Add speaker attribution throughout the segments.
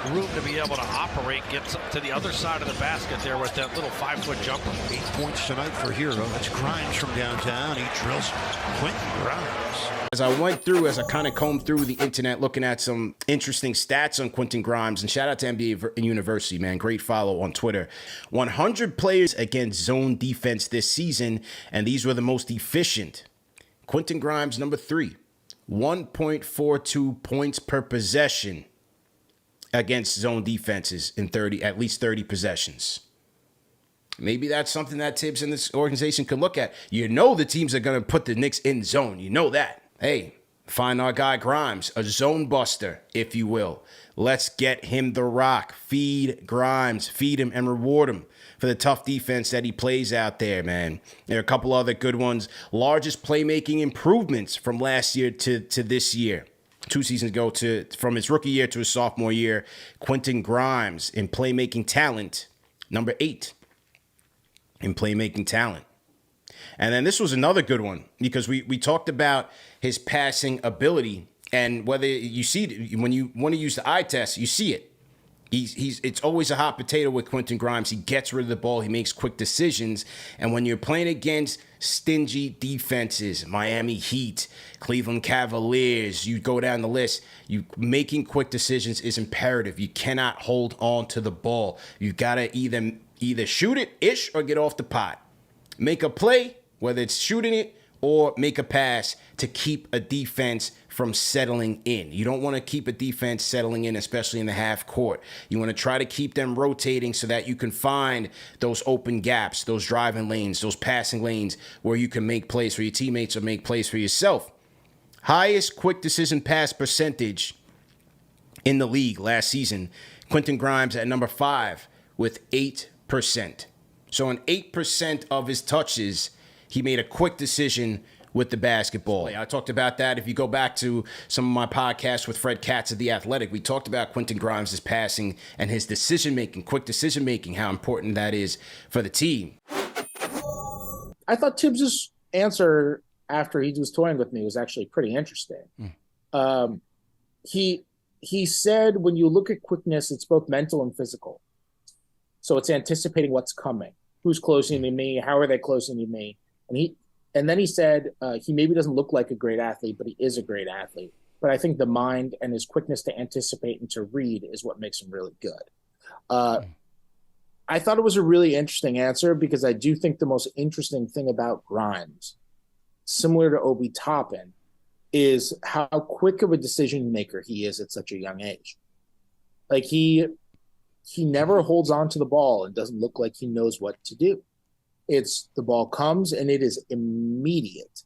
Speaker 1: room to be able to operate, gets to the other side of the basket there with that little 5-foot jumper.
Speaker 2: 8 points tonight for Hero. That's Grimes from downtown. He drills Quentin Grimes.
Speaker 3: As I kind of combed through the internet looking at some interesting stats on Quentin Grimes, and shout out to NBA University, man. Great follow on Twitter. 100 players against zone defense this season, and these were the most efficient. Quentin Grimes, number 3, 1.42 points per possession against zone defenses in at least 30 possessions. Maybe that's something that Tibbs and this organization can look at. You know the teams are going to put the Knicks in zone. You know that. Hey, find our guy Grimes, a zone buster, if you will. Let's get him the rock. Feed Grimes. Feed him and reward him for the tough defense that he plays out there, man. There are a couple other good ones. Largest playmaking improvements from last year to this year. 2 seasons ago, from his rookie year to his sophomore year. Quentin Grimes in playmaking talent, number 8 in playmaking talent. And then this was another good one because we talked about his passing ability, and whether you see it, when you want to use the eye test, you see it. It's always a hot potato with Quentin Grimes. He gets rid of the ball. He makes quick decisions. And when you're playing against stingy defenses, Miami Heat, Cleveland Cavaliers, you go down the list, making quick decisions is imperative. You cannot hold on to the ball. You've got to either shoot it-ish or get off the pot. Make a play, whether it's shooting it or make a pass to keep a defense from settling in. You don't want to keep a defense settling in, especially in the half court. You want to try to keep them rotating so that you can find those open gaps, those driving lanes, those passing lanes where you can make plays for your teammates or make plays for yourself. Highest quick decision pass percentage in the league last season. Quentin Grimes at number 5 with 8%. So on 8% of his touches, he made a quick decision with the basketball. I talked about that. If you go back to some of my podcasts with Fred Katz of The Athletic, we talked about Quentin Grimes' passing and his decision-making, quick decision-making, how important that is for the team.
Speaker 4: I thought Tibbs' answer after he was toying with me was actually pretty interesting. He said when you look at quickness, it's both mental and physical. So it's anticipating what's coming. Who's closing to me? How are they closing to me? And then he said he maybe doesn't look like a great athlete, but he is a great athlete. But I think the mind and his quickness to anticipate and to read is what makes him really good. I thought it was a really interesting answer because I do think the most interesting thing about Grimes, similar to Obi Toppin, is how quick of a decision maker he is at such a young age. Like he never holds on to the ball and doesn't look like he knows what to do. It's the ball comes and it is immediate.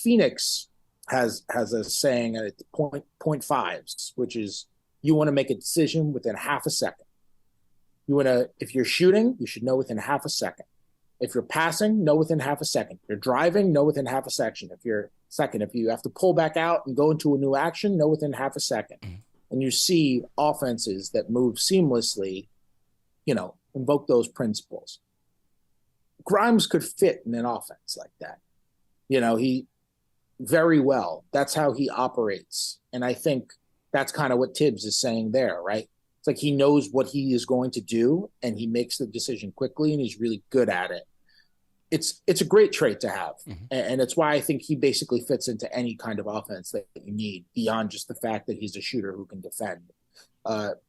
Speaker 4: Phoenix has a saying at point fives, which is you want to make a decision within half a second. If you're shooting, you should know within half a second. If you're passing, know within half a second. If you're driving, know within half a second. If you have to pull back out and go into a new action, know within half a second. And you see offenses that move seamlessly, invoke those principles. Grimes could fit in an offense like that. He very well. That's how he operates. And I think that's kind of what Tibbs is saying there, right? It's like he knows what he is going to do and he makes the decision quickly and he's really good at it. It's a great trait to have. And it's why I think he basically fits into any kind of offense that you need beyond just the fact that he's a shooter who can defend.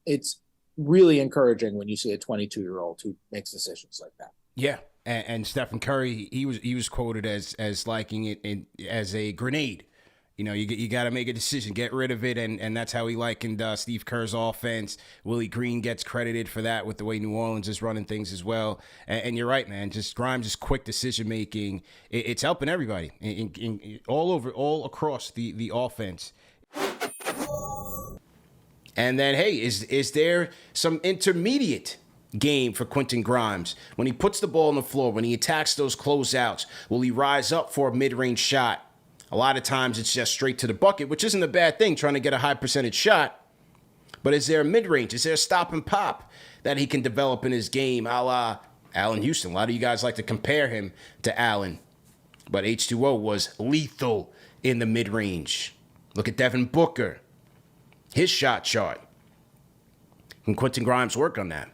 Speaker 4: It's really encouraging when you see a 22-year-old who makes decisions like that.
Speaker 3: Yeah. And Stephen Curry, he was quoted as liking it as a grenade. You got to make a decision, get rid of it, and that's how he likened Steve Kerr's offense. Willie Green gets credited for that with the way New Orleans is running things as well. And you're right, man. Just Grimes' quick decision making, it's helping everybody all across the offense. And then, hey, is there some intermediate game for Quentin Grimes? When he puts the ball on the floor, when he attacks those closeouts, will he rise up for a mid-range shot? A lot of times it's just straight to the bucket, which isn't a bad thing, trying to get a high percentage shot. But is there a mid-range? Is there a stop and pop that he can develop in his game, a la Allen Houston? A lot of you guys like to compare him to Allen. But H2O was lethal in the mid-range. Look at Devin Booker, his shot chart. Can Quentin Grimes work on that?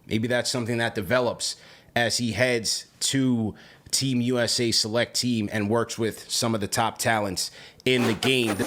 Speaker 3: Maybe that's something that develops as he heads to Team USA select team and works with some of the top talents in the game.